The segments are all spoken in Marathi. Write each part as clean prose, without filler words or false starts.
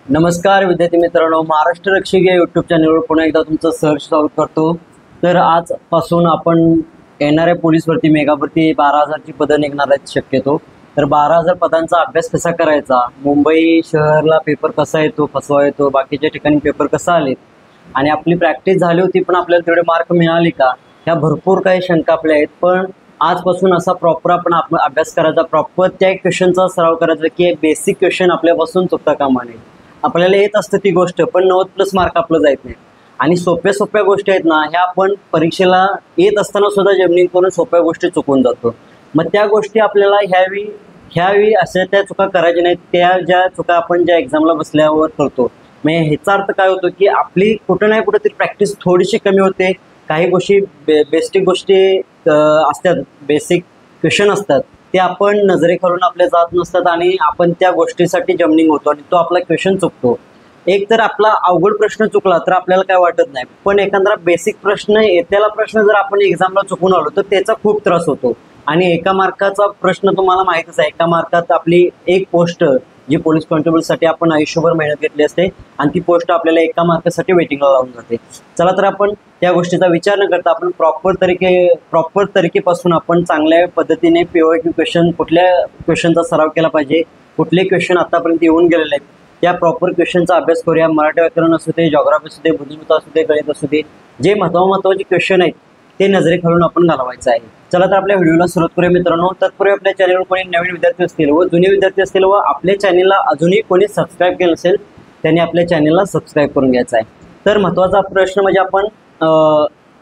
नमस्कार विद्यार्थी मित्रांनो, महाराष्ट्र रक्षक या यूट्यूब चॅनलवर पुन्हा एकदा तुमचं सहर्ष स्वागत करतो। तर आजपासून आपण येणाऱ्या पोलीस भरती मेगा भरती 12,000ची पदं निघणार आहेत शक्यतो। तर 12,000 पदांचा अभ्यास कसा करायचा, मुंबई शहरला पेपर कसा येतो, फसवा येतो, बाकीच्या ठिकाणी पेपर कसा आले आणि आपली प्रॅक्टिस झाली होती पण आपल्याला तेवढे मार्क मिळाले का, ह्या भरपूर काही शंका आपल्या आहेत। पण आजपासून असा प्रॉपर आपण अभ्यास करायचा, प्रॉपर त्या क्वेश्चनचा सराव करायचा की बेसिक क्वेश्चन आपल्यापासून चुकता कामा नये। आपल्याला येत असतं ती गोष्ट, पण 90+ मार्क आपलं जात नाही आणि सोप्या गोष्टी आहेत ना, ह्या आपण परीक्षेला येत असताना सुद्धा जमनिंग करून सोप्या गोष्टी चुकून जातो। मग त्या गोष्टी आपल्याला ह्यावेळी अशा त्या चुका करायच्या नाहीत, त्या ज्या चुका आपण ज्या एक्झामला बसल्यावर करतो। म्हणजे ह्याचा अर्थ काय होतो की आपली कुठं नाही कुठेतरी प्रॅक्टिस थोडीशी कमी होते। काही गोष्टी बेसिक गोष्टी असतात, बेसिक क्वेश्चन असतात, ते आपण नजरेखालून आपल्या जात नसतात आणि आपण त्या गोष्टीसाठी जमनिंग होतो आणि तो आपला क्वेश्चन चुकतो। एक तर आपला अवघड प्रश्न चुकला तर आपल्याला काय वाटत नाही, पण एखादा बेसिक प्रश्न येत्याला प्रश्न जर आपण एक्झामला चुकून आलो तर त्याचा खूप त्रास होतो। आणि एका मार्काचा प्रश्न तुम्हाला माहितीच आहे, एका मार्कात आपली एक पोस्ट जी पोलीस कॉन्स्टेबलसाठी आपण आयुष्यभर मेहनत घेतली असते आणि ती पोस्ट आपल्याला एका मार्कासाठी वेटिंगला लावून जाते। चला तर आपण त्या गोष्टीचा विचार न करता आपण प्रॉपर तरीकेपासून आपण चांगल्या पद्धतीने POQ क्वेश्चन, कुठल्या क्वेश्चनचा सराव केला पाहिजे, कुठले क्वेश्चन आतापर्यंत येऊन गेलेले आहेत त्या प्रॉपर क्वेश्चनचा अभ्यास करूया। मराठी व्याकरण असू दे, जॉग्राफी असू दे, बुद्धिमत्ता असू दे, गणित असू दे, जे महत्त्वाचे क्वेश्चन आहेत ते नजरेखालून आपण घालवायचं आहे। चला तर आपल्या व्हिडिओला सुरुवात करूया मित्रांनो। तत्पूर्वी आपल्या चॅनलवर कोणी नवीन विद्यार्थी असतील व जुने विद्यार्थी असतील व आपल्या चॅनलला अजूनही कोणी सबस्क्राईब केलं असेल त्यांनी आपल्या चॅनलला सबस्क्राईब करून घ्यायचं आहे। तर महत्त्वाचा प्रश्न म्हणजे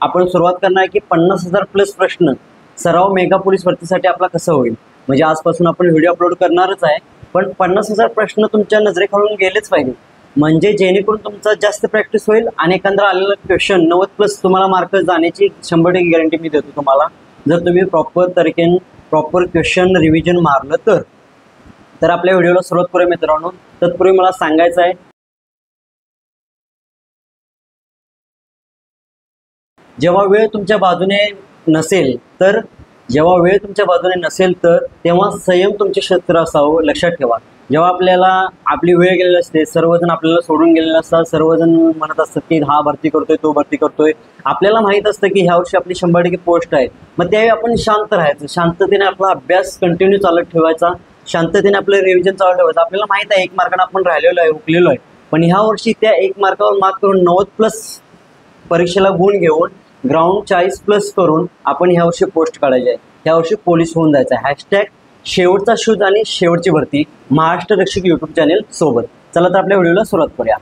आपण सुरुवात करणार आहे की 50,000+ प्रश्न सराव मेगा पोलीस भरतीसाठी आपला कसं होईल। म्हणजे आजपासून आपण व्हिडिओ अपलोड करणारच आहे, पण 50,000 प्रश्न तुमच्या नजरेखालून गेलेच पाहिजे, म्हणजे जेणेकरून तुमचा जास्त प्रॅक्टिस होईल आणि एखादा आलेला क्वेश्चन 90+ तुम्हाला मार्क जाण्याची 100% गॅरंटी मी देतो तुम्हाला, जर तुम्ही प्रॉपर क्वेश्चन रिव्हिजन मारलं तर आपल्या व्हिडिओला सुरुवात करूया मित्रांनो। तत्पूर्वी मला सांगायचं आहे, जेव्हा वेळ तुमच्या बाजूने नसेल तर तेव्हा संयम तुमचे शस्त्र असावं, लक्षात ठेवा। जेव्हा आपल्याला आपली वेळ गेलेली असते, सर्वजण आपल्याला सोडून गेलेले असतात, सर्वजण म्हणत असतात की हा भरती करतोय, तो भरती करतोय, आपल्याला माहीत असतं की ह्या वर्षी आपली 100% पोस्ट आहे, मग त्यावेळी आपण शांत राहायचं, शांततेने आपला अभ्यास कंटिन्यू चालत ठेवायचा, शांततेने आपलं रिव्हिजन चालू ठेवायचं। आपल्याला माहीत आहे 1 मार्काने आपण राहिलेलो आहे, हुकलेलो आहे, पण ह्या वर्षी त्या 1 मार्कावर मार्क करून 90+ परीक्षेला गुण घेऊन ग्राउंड 40+ करून आपण ह्या वर्षी पोस्ट काढायची आहे, ह्या वर्षी पोलीस होऊन जायचं आहे। शेवटचा शोध आणि शेवटची भरती महाराष्ट्र रक्षक यूट्यूब चॅनल सोबत। चला तर आपल्या व्हिडिओला सुरुवात करूया।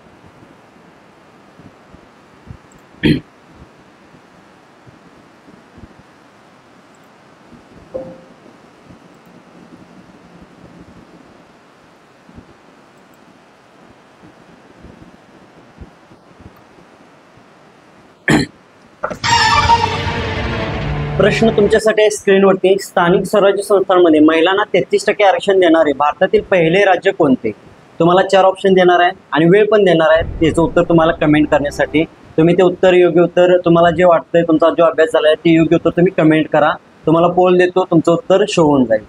प्रश्न तुमच्यासाठी आहे स्क्रीनवरती। स्थानिक स्वराज्य संस्थांमध्ये महिलांना 33% आरक्षण देणारे भारतातील पहिले राज्य कोणते। तुम्हाला 4 ऑप्शन देणार आहे आणि वेळ पण देणार आहे त्याचं उत्तर तुम्हाला कमेंट करण्यासाठी। तुम्ही ते उत्तर, योग्य उत्तर तुम्हाला जे वाटतंय, तुमचा जो अभ्यास झाला आहे ते योग्य उत्तर तुम्ही कमेंट करा, तुम्हाला पोल देतो, तुमचं उत्तर शो होऊन जाईल।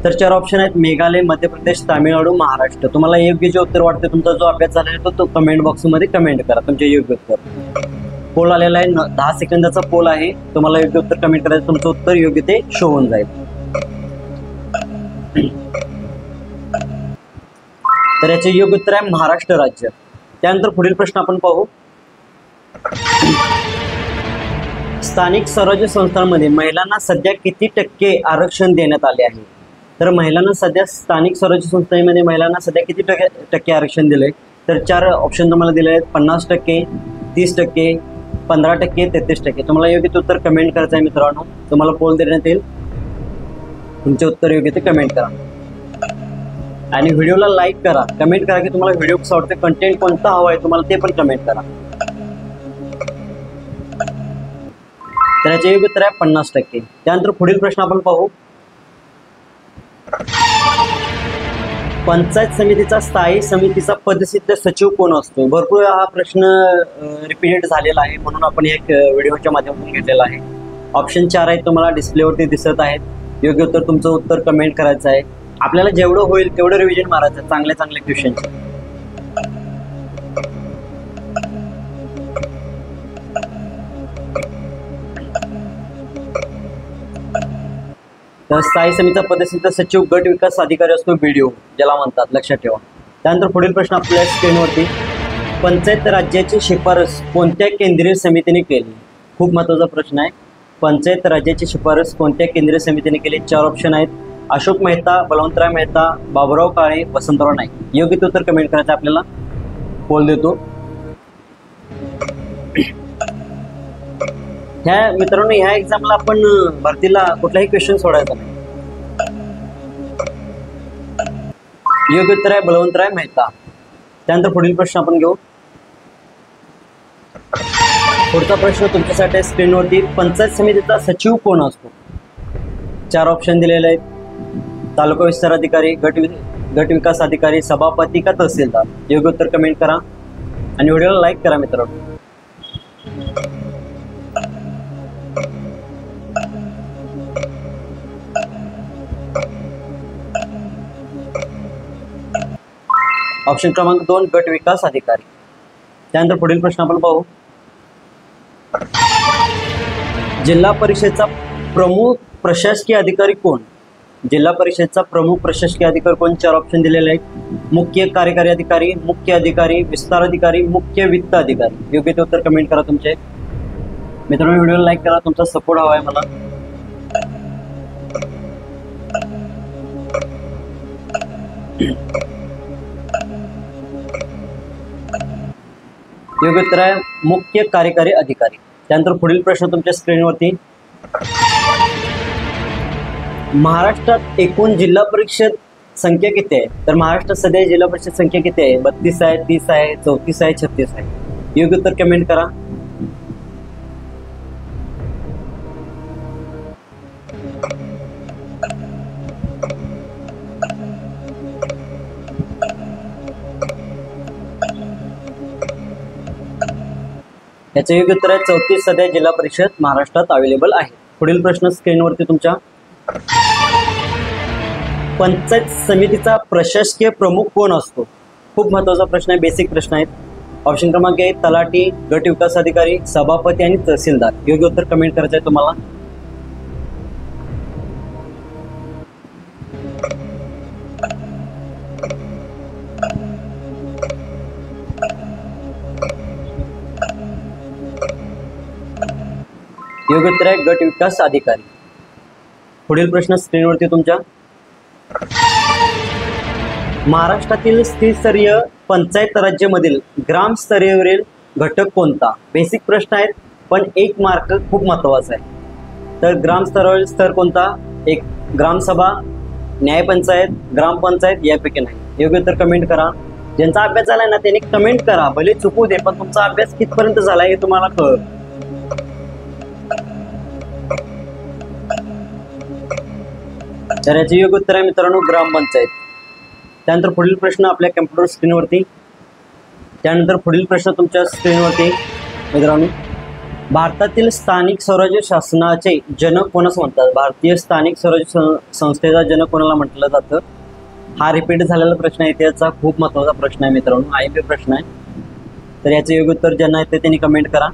तर 4 ऑप्शन आहेत, मेघालय, मध्य प्रदेश, तामिळनाडू, महाराष्ट्र। तुम्हाला योग्य जे उत्तर वाटते, तुमचा जो अभ्यास झाला आहे तो कमेंट बॉक्समध्ये कमेंट करा तुमचे योग्य उत्तर। पोल आलेला आहे, 10 सेकंदाचा पोल आहे, तुम्हाला योग्य उत्तर कमेंट करायचं, तुमचं उत्तर योग्य ते शो होऊन जाईल। तर याचे योग्य उत्तर आहे महाराष्ट्र राज्य। त्यानंतर पुढील प्रश्न आपण पाहू, स्थानिक स्वराज्य संस्थांमध्ये महिलांना सध्या किती टक्के आरक्षण देण्यात आले आहे। तर महिलांना सध्या स्थानिक स्वराज्य संस्थांमध्ये महिलांना सध्या किती टक्के आरक्षण दिले, तर 4 ऑप्शन तुम्हाला दिले आहेत, 50%, 30%, 15%, 33%। तुम्हाला योग्य ते उत्तर कमेंट करायचं आहे मित्रांनो, तुम्हाला पोल देण्यात येईल, तुमचे उत्तर योग्य ते कमेंट करा आणि व्हिडिओला लाईक करा, कमेंट करा की तुम्हाला व्हिडिओ कसा वाटतो, कंटेंट कोणता हवा आहे तुम्हाला ते पण कमेंट करा। तर याचे योग्य उत्तर आहे 50%। त्यानंतर पुढील प्रश्न आपण पाहू, पंचायत समितीचा स्थायी समितीचा पदसिद्ध सचिव कोण असतो। भरपूर हा प्रश्न रिपीटेड झालेला आहे, म्हणून आपण एक व्हिडिओच्या माध्यमातून घेतलेला आहे। ऑप्शन 4 आहेत, तुम्हाला डिस्प्लेवरती दिसत आहेत, योग्य उत्तर तुमचं उत्तर कमेंट करायचं आहे। आपल्याला जेवढं होईल तेवढं रिव्हिजन मारायचं, चांगले क्वेश्चन। तर स्थायी समितीचा पदसिद्ध सचिव गट विकास अधिकारी असतो BDO ज्याला म्हणतात, लक्षात ठेवा. त्यानंतर पुढील प्रश्न आपल्या स्क्रीनवरती, पंचायत राज्याची शिफारस कोणत्या केंद्रीय समितीने केली? खूप महत्त्वाचा प्रश्न आहे. पंचायत राज्याची शिफारस कोणत्या केंद्रीय समितीने केली? 4 ऑप्शन आहेत. अशोक मेहता, बलवंतराय मेहता, बाबुराव काळे, वसंतराव नाईक. योग्य ते उत्तर कमेंट करायचं, आपल्याला पोल देतो. ह्या मित्रांनो, ह्या एक्झामला आपण भरतीला कुठलाही क्वेश्चन सोडायचा नाही. योग्य उत्तर आहे बलवंतराय मेहता. त्यानंतर पुढील प्रश्न आपण घेऊ. पुढचा प्रश्न तुमच्यासाठी स्क्रीनवरती, पंचायत समितीचा सचिव कोण असतो? 4 ऑप्शन दिलेले आहेत. तालुका विस्तार अधिकारी, गट विकास अधिकारी, सभापती का तहसीलदार? योग्य उत्तर कमेंट करा आणि व्हिडिओला लाईक करा मित्रांनो. ऑप्शन क्रमांक 2 गट विकास अधिकारी. त्यानंतर पुढील प्रश्न आपण पाहू. जिल्हा परिषदेचा प्रमुख प्रशासकीय अधिकारी कोण? जिल्हा परिषदेचा प्रमुख प्रशासकीय अधिकारी कोण? 4 ऑप्शन दिलेले आहेत. मुख्य कार्यकारी अधिकारी, मुख्य अधिकारी, विस्तार अधिकारी, मुख्य वित्त अधिकारी. योग्य ते उत्तर कमेंट करा तुमचे. मित्रांनो, व्हिडिओला लाईक करा, तुमचा सपोर्ट हवा आहे मला. योग्य उत्तर आहे मुख्य कार्यकारी अधिकारी. त्यानंतर पुढील प्रश्न तुमच्या स्क्रीनवरती, महाराष्ट्रात एकूण जिल्हा परिषद संख्या किती आहे? तर महाराष्ट्रात सध्या जिल्हा परिषद संख्या किती आहे? 32 आहे, 30 आहे, 34 आहे, 36 आहे. योग्य उत्तर कमेंट करा. याचं योग्य उत्तर आहे 34 सध्या जिल्हा परिषद महाराष्ट्रात अवेलेबल आहे. पुढील प्रश्न स्क्रीनवरती तुमच्या, पंचायत समितीचा प्रशासकीय प्रमुख कोण असतो? खूप महत्त्वाचा प्रश्न आहे, बेसिक प्रश्न आहेत. ऑप्शन क्रमांक 1 तलाठी, गट विकास अधिकारी, सभापती आणि तहसीलदार. योग्य उत्तर कमेंट करायचं आहे तुम्हाला. योग्य उत्तर आहे गट विकास अधिकारी. पुढील प्रश्न स्क्रीनवरती तुमच्या, महाराष्ट्रातील त्रिस्तरीय पंचायत राज्यामधील ग्रामस्तरीयवरील घटक कोणता? बेसिक प्रश्न आहेत पण 1 मार्क खूप महत्त्वाचा आहे. तर ग्रामस्तरावरील स्तर कोणता? 1 ग्रामसभा, न्यायपंचायत, ग्रामपंचायत, यापैकी नाही. योग्य उत्तर कमेंट करा. ज्यांचा अभ्यास झालाय ना त्यांनी कमेंट करा, भले चुकू दे पण तुमचा अभ्यास कितपर्यंत झालाय हे तुम्हाला कळेल. तर याचे योग्य उत्तर आहे मित्रांनो ग्रामपंचायत. त्यानंतर पुढील प्रश्न आपल्या कम्प्युटर स्क्रीनवरती. त्यानंतर पुढील प्रश्न तुमच्या स्क्रीनवरती मित्रांनो, भारतातील स्थानिक स्वराज्य शासनाचे जनक कोणास म्हणतात? भारतीय स्थानिक स्वराज्य संस्थेचा जनक कोणाला म्हटलं जातं? हा रिपीट झालेला प्रश्न आहे, त्याचा खूप महत्त्वाचा प्रश्न आहे मित्रांनो, IMP प्रश्न आहे. तर याचे योग्य उत्तर ज्यांना येते त्यांनी कमेंट करा.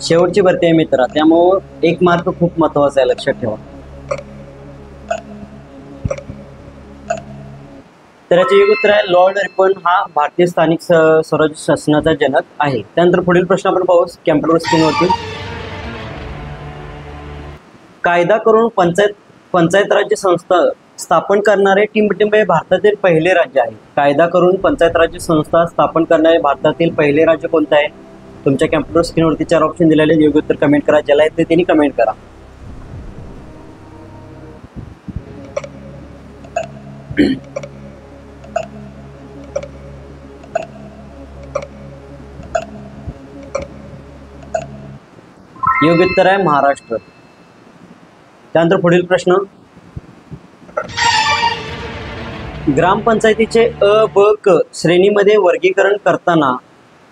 शेवटची भरती आहे मित्रा, त्यामुळं 1 मार्क खूप महत्त्वाचा आहे, लक्षात ठेवा. तर याचे योग्य उत्तर आहे लॉर्ड रिपन हा भारतीय स्थानिक स्वराज्य शासनाचा जनक आहे. त्यानंतर पुढील प्रश्न आपण पाहू कॅम्प्युटर स्क्रीनवरती. कायदा करून पंचायत राज्य संस्था स्थापन करणारे टिंबटिंब हे भारतातील पहिले राज्य आहे. कायदा करून पंचायत राज्य संस्था स्थापन करणारे भारतातील पहिले राज्य कोणते आहे? तुमच्या कॅम्प्युटर स्क्रीनवरती 4 ऑप्शन दिलेले, योग्य उत्तर कमेंट करा. ज्याला येते त्यांनी कमेंट करा. योग्य उत्तर आहे महाराष्ट्र. त्यानंतर पुढील प्रश्न, ग्रामपंचायतीचे अ, ब, क श्रेणीमध्ये वर्गीकरण करताना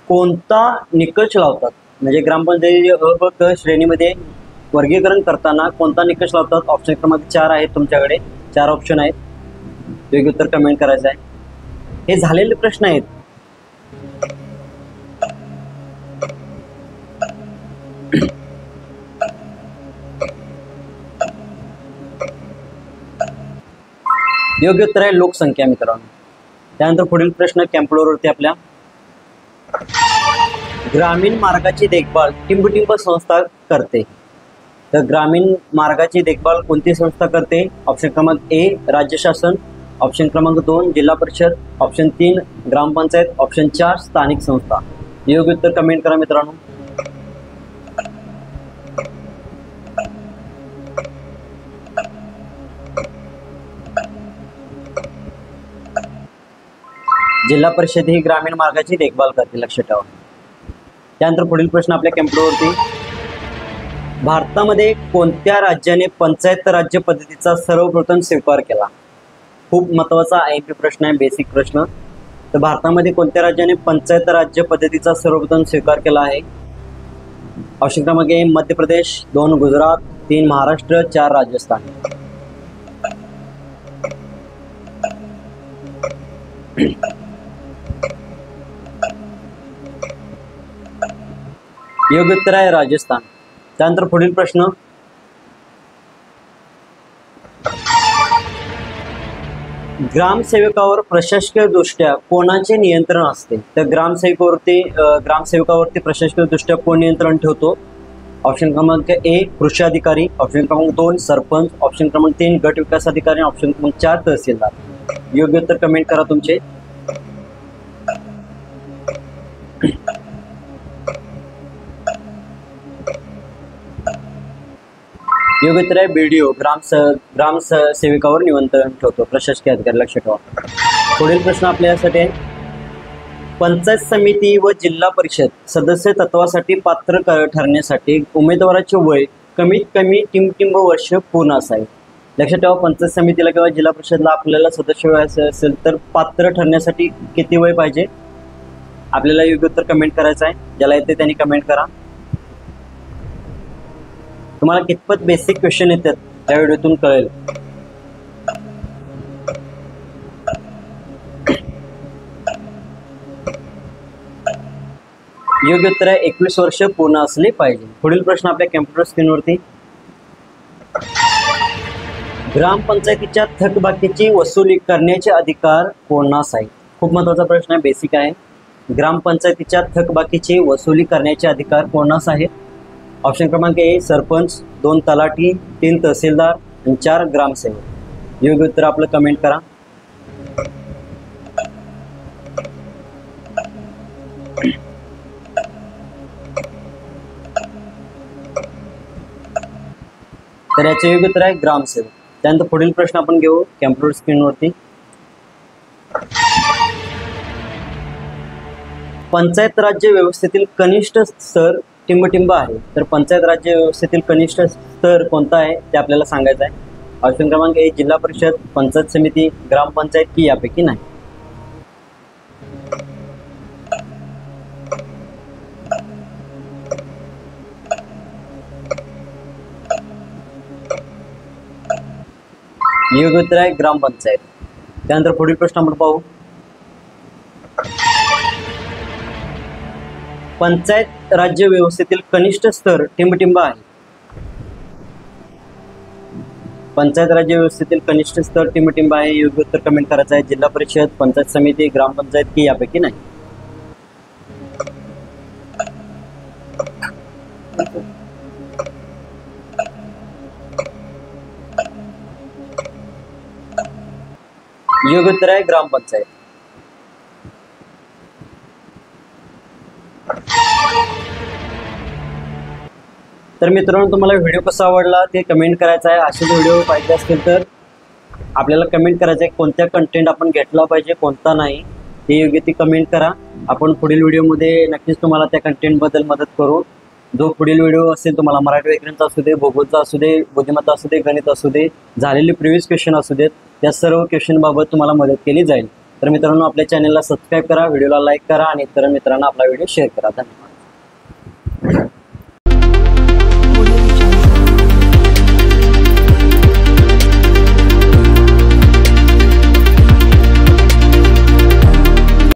कोणता निकष लावतात? म्हणजे ग्रामपंचायतीचे अ, ब, क श्रेणीमध्ये वर्गीकरण करताना कोणता निकष लावतात? ऑप्शन क्रमांक 4 आहेत तुमच्याकडे, 4 ऑप्शन आहेत. योग्य उत्तर कमेंट करायचं आहे. हे झालेले प्रश्न आहेत. योग्य उत्तर आहे लोकसंख्या मित्रांनो. त्यानंतर पुढील प्रश्न कॅम्प्युटरवरती आपल्या, ग्रामीण मार्गाची देखभाल टिंबटिंब संस्था करते. तर ग्रामीण मार्गाची देखभाल कोणती संस्था करते? ऑप्शन क्रमांक ए राज्य शासन, ऑप्शन क्रमांक 2 जिल्हा परिषद, ऑप्शन 3 ग्रामपंचायत, ऑप्शन 4 स्थानिक संस्था. योग्य उत्तर कमेंट करा मित्रांनो. जिल्हा परिषद ही ग्रामीण मार्गाची देखभाल करते, लक्षात ठेवा. त्यानंतर पुढील प्रश्न आपल्या कॅम्प्युटरवरती, भारतामध्ये कोणत्या राज्याने पंचायत राज्य पद्धतीचा सर्वप्रथम स्वीकार केला? खूप महत्त्वाचा IMP प्रश्न आहे, बेसिक प्रश्न. तर भारतामध्ये कोणत्या राज्याने पंचायत राज्य पद्धतीचा सर्वप्रथम स्वीकार केला आहे? ऑप्शन क्रमांक ए मध्य प्रदेश, 2 गुजरात, 3 महाराष्ट्र, 4 राजस्थान. योग्य उत्तर आहे राजस्थान. त्यानंतर पुढील प्रश्न, ग्रामसेवकावर प्रशासकीय दृष्ट्या कोणाचे नियंत्रण असते? तर ग्रामसेवकावरती प्रशासकीय दृष्ट्या कोण नियंत्रण ठेवतो? ऑप्शन क्रमांक ए कृषी अधिकारी, ऑप्शन क्रमांक 2 सरपंच, ऑप्शन क्रमांक 3 गट विकास अधिकारी, ऑप्शन क्रमांक 4 तहसीलदार. योग्य उत्तर कमेंट करा तुमचे. योग्य उत्तर आहे BDO, ग्रामसेवकावर नियंत्रण ठेवतो, प्रशासकीय अधिकारी, लक्षात ठेवा. पुढील प्रश्न आपल्यासाठी आहे, पंचायत समिती व जिल्हा परिषद सदस्य तत्वासाठी पात्र ठरण्यासाठी उमेदवाराचे वय कमीत कमी टिंब वर्ष पूर्ण असावे. लक्षात ठेवा, पंचायत समितीला किंवा जिल्हा परिषदला आपल्याला सदस्य व्हायचं असेल तर पात्र ठरण्यासाठी किती वय पाहिजे? आपल्याला योग्य उत्तर कमेंट करायचं आहे. ज्याला येते त्यांनी कमेंट करा. तुम्हाला कितपत बेसिक क्वेश्चन येतात त्या व्हिडिओतून कळेल. योग्य उत्तर आहे 21 वर्ष पूर्ण असले पाहिजे. पुढील प्रश्न आपल्या कॅम्प्युटर स्क्रीनवरती, ग्रामपंचायतीच्या थकबाकीची वसुली करण्याचे अधिकार कोणास आहे? खूप महत्त्वाचा प्रश्न आहे, बेसिक आहे. ग्रामपंचायतीच्या थकबाकीची वसुली करण्याचे अधिकार कोणास आहे? ऑप्शन क्रमांक ए सरपंच, 2 तलाठी, 3 तहसीलदार आणि 4 ग्रामसेवक. योग्य उत्तर आपलं कमेंट करा. तर याचे योग्य उत्तर आहे ग्रामसेवक. त्यानंतर पुढील प्रश्न आपण घेऊ कॅम्प्युटर स्क्रीनवरती, पंचायत राज्य व्यवस्थेतील कनिष्ठ स्तर टिंबटिंब आहे. तर पंचायत राज्य व्यवस्थेतील कनिष्ठ स्तर कोणता आहे ते आपल्याला सांगायचं आहे. ऑप्शन क्रमांक ए जिल्हा परिषद, पंचायत समिती, ग्रामपंचायत की यापैकी नाही. योग्य उत्तर आहे ग्रामपंचायत. त्यानंतर पुढील प्रश्न आपण पाहू, पंचायत राज्य व्यवस्थेतील कनिष्ठ स्तर टिंबटिंब आहे. पंचायत राज्य व्यवस्थेतील कनिष्ठ स्तर टिंबटिंब आहे. योग्य उत्तर कमेंट करायचं आहे. जिल्हा परिषद, पंचायत समिती, ग्रामपंचायत की यापैकी नाही. योग्य उत्तर आहे ग्रामपंचायत. तर मित्रांनो, तुम्हाला व्हिडिओ कसा आवडला ते कमेंट करायचं आहे. असेच व्हिडिओ पाहिजे असतील तर आपल्याला कमेंट करायचं आहे, कोणत्या कंटेंट आपण घेतला पाहिजे, कोणता नाही, ते योग्य ती कमेंट करा. आपण पुढील व्हिडिओमध्ये नक्कीच तुम्हाला त्या कंटेंटबद्दल मदत करू. जो पुढील व्हिडिओ असेल तुम्हाला मराठी व्याकरणचा असू दे, भूगोलचा असू दे, बुद्धिमत्ता असू दे, गणित असू दे, झालेले प्रिव्हियस क्वेश्चन असू देत, त्या सर्व क्वेश्चनबाबत तुम्हाला मदत केली जाईल. तर मित्रांनो, आपल्या चॅनलला सबस्क्राईब करा, व्हिडिओला लाईक करा आणि इतर मित्रांना आपला व्हिडिओ शेअर करा. धन्यवाद.